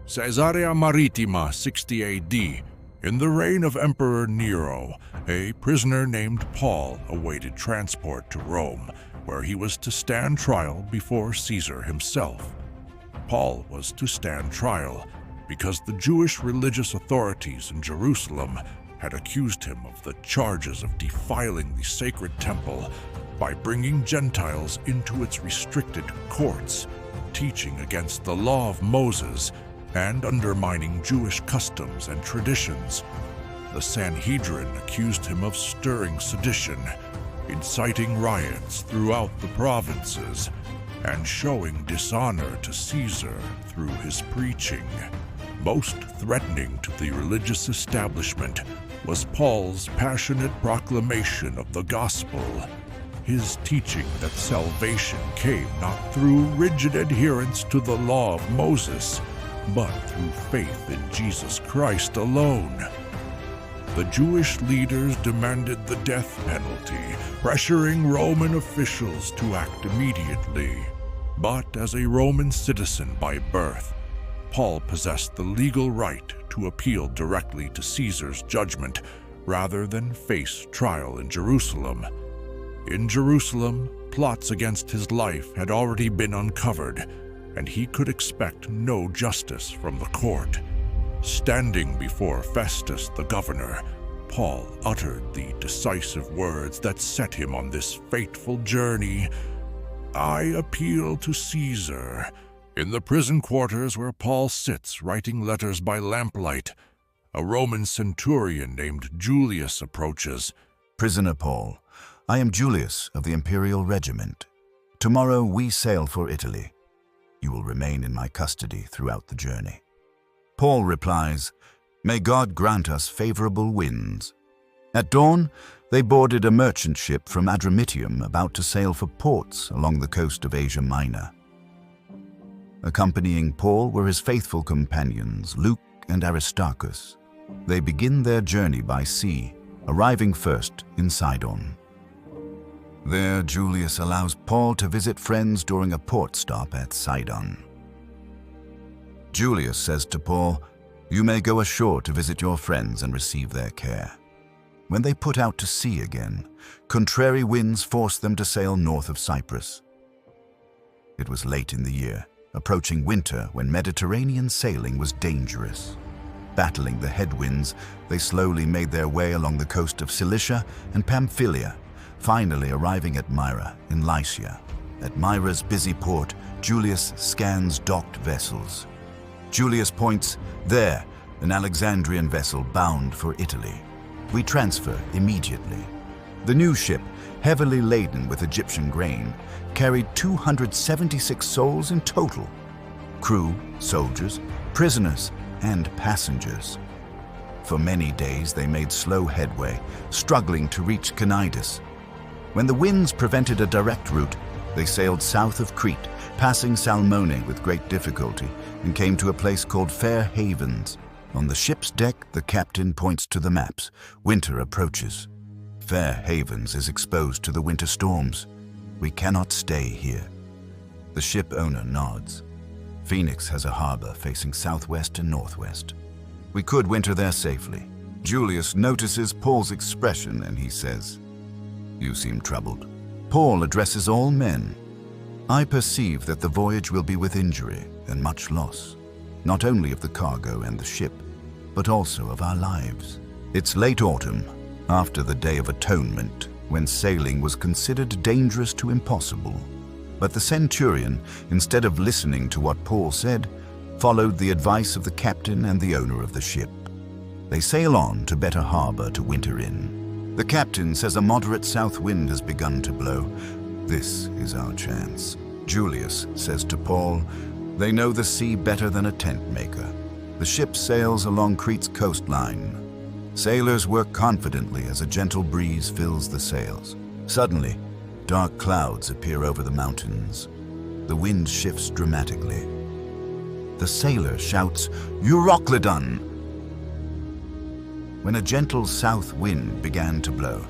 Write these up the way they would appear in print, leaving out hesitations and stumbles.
Caesarea Maritima, 60 AD. In the reign of Emperor Nero, a prisoner named Paul awaited transport to Rome, where he was to stand trial before Caesar himself. Paul was to stand trial because the Jewish religious authorities in Jerusalem had accused him of the charges of defiling the sacred temple by bringing Gentiles into its restricted courts, teaching against the law of Moses, and undermining Jewish customs and traditions. The Sanhedrin accused him of stirring sedition, inciting riots throughout the provinces, and showing dishonor to Caesar through his preaching. Most threatening to the religious establishment was Paul's passionate proclamation of the gospel, his teaching that salvation came not through rigid adherence to the law of Moses, but through faith in Jesus Christ alone. The Jewish leaders demanded the death penalty, pressuring Roman officials to act immediately. But as a Roman citizen by birth, Paul possessed the legal right to appeal directly to Caesar's judgment rather than face trial in Jerusalem. In Jerusalem, plots against his life had already been uncovered, and he could expect no justice from the court. Standing before Festus the governor, Paul uttered the decisive words that set him on this fateful journey. "I appeal to Caesar." In the prison quarters where Paul sits writing letters by lamplight, a Roman centurion named Julius approaches. "Prisoner Paul, I am Julius of the Imperial Regiment. Tomorrow we sail for Italy. You will remain in my custody throughout the journey." Paul replies, "May God grant us favorable winds." At dawn, they boarded a merchant ship from Adramyttium about to sail for ports along the coast of Asia Minor. Accompanying Paul were his faithful companions, Luke and Aristarchus. They begin their journey by sea, arriving first in Sidon. There, Julius allows Paul to visit friends during a port stop at Sidon. Julius says to Paul, "You may go ashore to visit your friends and receive their care." When they put out to sea again, contrary winds forced them to sail north of Cyprus. It was late in the year, approaching winter when Mediterranean sailing was dangerous. Battling the headwinds, they slowly made their way along the coast of Cilicia and Pamphylia, finally arriving at Myra in Lycia. At Myra's busy port, Julius scans docked vessels. Julius points, "There, an Alexandrian vessel bound for Italy. We transfer immediately." The new ship, heavily laden with Egyptian grain, carried 276 souls in total: crew, soldiers, prisoners, and passengers. For many days they made slow headway, struggling to reach Cnidus. When the winds prevented a direct route, they sailed south of Crete, passing Salmone with great difficulty, and came to a place called Fair Havens. On the ship's deck, the captain points to the maps. Winter approaches. Fair Havens is exposed to the winter storms. "We cannot stay here." The ship owner nods. Phoenix has a harbor facing southwest and northwest. "We could winter there safely." Julius notices Paul's expression and he says, "You seem troubled." Paul addresses all men. "I perceive that the voyage will be with injury and much loss, not only of the cargo and the ship, but also of our lives." It's late autumn, after the Day of Atonement, when sailing was considered dangerous to impossible. But the centurion, instead of listening to what Paul said, followed the advice of the captain and the owner of the ship. They sail on to better harbor to winter in. The captain says a moderate south wind has begun to blow. "This is our chance." Julius says to Paul, "They know the sea better than a tent maker." The ship sails along Crete's coastline. Sailors work confidently as a gentle breeze fills the sails. Suddenly, dark clouds appear over the mountains. The wind shifts dramatically. The sailor shouts, "Euroclydon!" When a gentle south wind began to blow,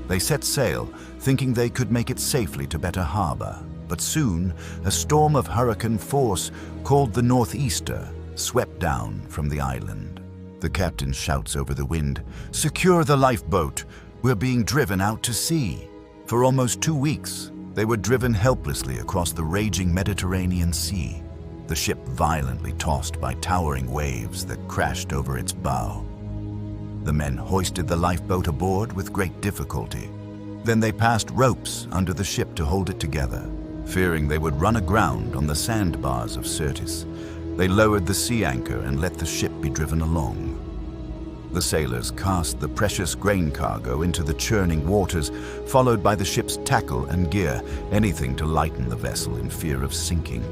they set sail, thinking they could make it safely to better harbor. But soon, a storm of hurricane force, called the Northeaster, swept down from the island. The captain shouts over the wind, "Secure the lifeboat! We're being driven out to sea." For almost 2 weeks, they were driven helplessly across the raging Mediterranean Sea, the ship violently tossed by towering waves that crashed over its bow. The men hoisted the lifeboat aboard with great difficulty. Then they passed ropes under the ship to hold it together. Fearing they would run aground on the sandbars of Syrtis, they lowered the sea anchor and let the ship be driven along. The sailors cast the precious grain cargo into the churning waters, followed by the ship's tackle and gear, anything to lighten the vessel in fear of sinking.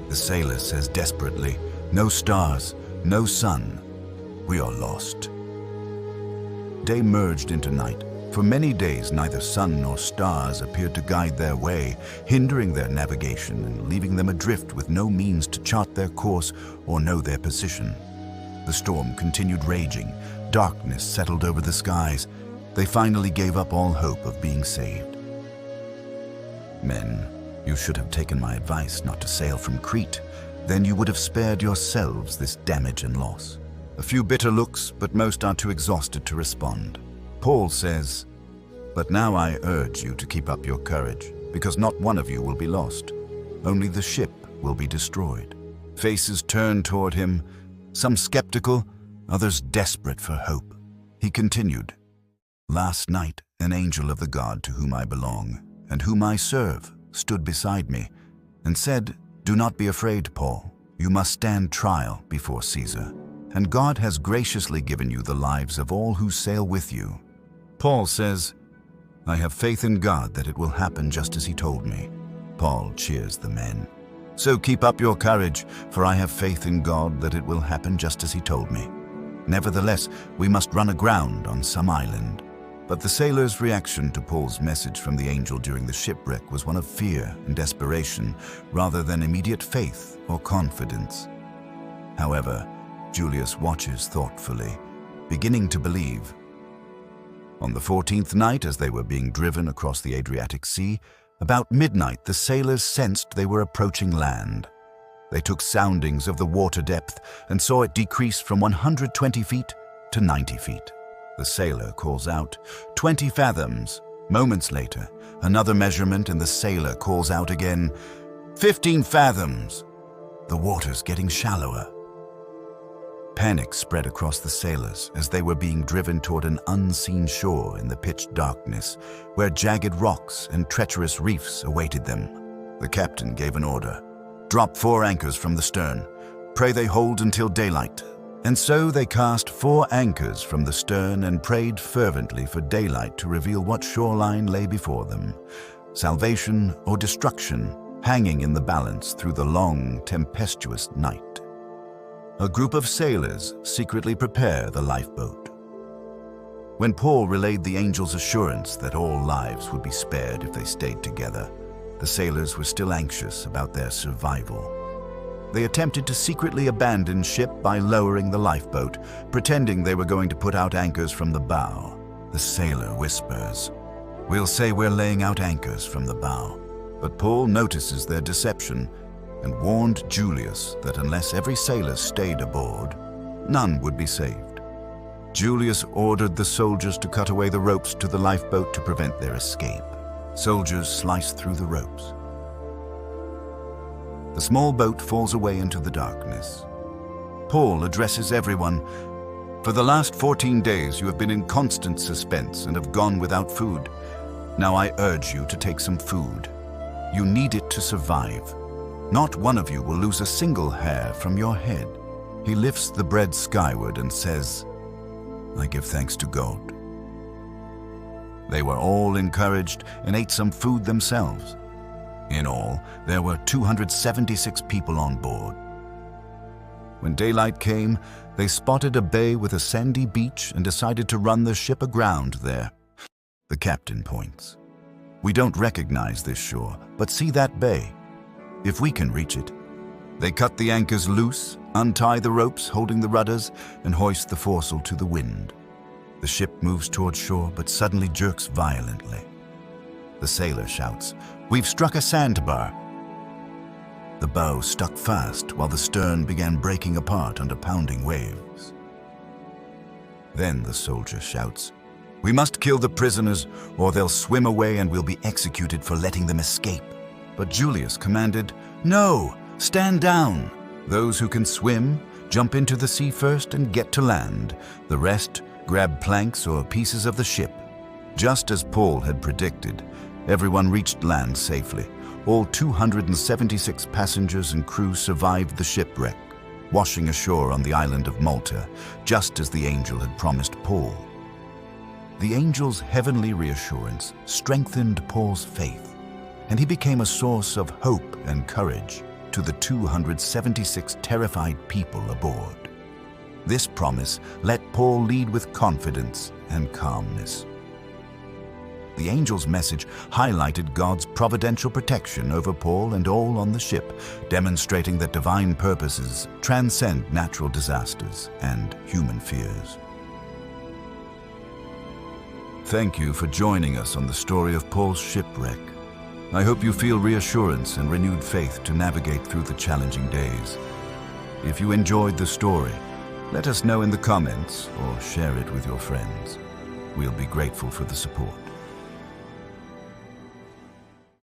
The sailor says desperately, "No stars, no sun. We are lost." Day merged into night. For many days, neither sun nor stars appeared to guide their way, hindering their navigation and leaving them adrift with no means to chart their course or know their position. The storm continued raging. Darkness settled over the skies. They finally gave up all hope of being saved. "Men, you should have taken my advice not to sail from Crete. Then you would have spared yourselves this damage and loss." A few bitter looks, but most are too exhausted to respond. Paul says, "But now I urge you to keep up your courage, because not one of you will be lost. Only the ship will be destroyed." Faces turned toward him, some skeptical, others desperate for hope. He continued, "Last night, an angel of the God to whom I belong, and whom I serve, stood beside me, and said, 'Do not be afraid, Paul. You must stand trial before Caesar, and God has graciously given you the lives of all who sail with you.'" Paul says, "I have faith in God that it will happen just as he told me." Paul cheers the men. "So keep up your courage, for I have faith in God that it will happen just as he told me. Nevertheless, we must run aground on some island." But the sailors' reaction to Paul's message from the angel during the shipwreck was one of fear and desperation, rather than immediate faith or confidence. However, Julius watches thoughtfully, beginning to believe. On the 14th night, as they were being driven across the Adriatic Sea, about midnight the sailors sensed they were approaching land. They took soundings of the water depth and saw it decrease from 120 feet to 90 feet. The sailor calls out, "20 fathoms." Moments later, another measurement and the sailor calls out again, 15 fathoms. The water's getting shallower. Panic spread across the sailors as they were being driven toward an unseen shore in the pitch darkness, where jagged rocks and treacherous reefs awaited them. The captain gave an order. "Drop 4 anchors from the stern. Pray they hold until daylight." And so they cast 4 anchors from the stern and prayed fervently for daylight to reveal what shoreline lay before them, salvation or destruction hanging in the balance through the long, tempestuous night. A group of sailors secretly prepare the lifeboat. When Paul relayed the angel's assurance that all lives would be spared if they stayed together, the sailors were still anxious about their survival. They attempted to secretly abandon ship by lowering the lifeboat, pretending they were going to put out anchors from the bow. The sailor whispers, "We'll say we're laying out anchors from the bow." But Paul notices their deception and warned Julius that unless every sailor stayed aboard, none would be saved. Julius ordered the soldiers to cut away the ropes to the lifeboat to prevent their escape. Soldiers sliced through the ropes. The small boat falls away into the darkness. Paul addresses everyone. "For the last 14 days you have been in constant suspense and have gone without food. Now I urge you to take some food. You need it to survive. Not one of you will lose a single hair from your head." He lifts the bread skyward and says, "I give thanks to God." They were all encouraged and ate some food themselves. In all, there were 276 people on board. When daylight came, they spotted a bay with a sandy beach and decided to run the ship aground there. The captain points. "We don't recognize this shore, but see that bay? If we can reach it." They cut the anchors loose, untie the ropes holding the rudders, and hoist the foresail to the wind. The ship moves toward shore, but suddenly jerks violently. The sailor shouts, "We've struck a sandbar." The bow stuck fast while the stern began breaking apart under pounding waves. Then the soldier shouts, "We must kill the prisoners, or they'll swim away and we'll be executed for letting them escape." But Julius commanded, "No, stand down. Those who can swim, jump into the sea first and get to land. The rest, grab planks or pieces of the ship." Just as Paul had predicted, everyone reached land safely. All 276 passengers and crew survived the shipwreck, washing ashore on the island of Malta, just as the angel had promised Paul. The angel's heavenly reassurance strengthened Paul's faith, and he became a source of hope and courage to the 276 terrified people aboard. This promise let Paul lead with confidence and calmness. The angel's message highlighted God's providential protection over Paul and all on the ship, demonstrating that divine purposes transcend natural disasters and human fears. Thank you for joining us on the story of Paul's shipwreck. I hope you feel reassurance and renewed faith to navigate through the challenging days. If you enjoyed the story, let us know in the comments or share it with your friends. We'll be grateful for the support.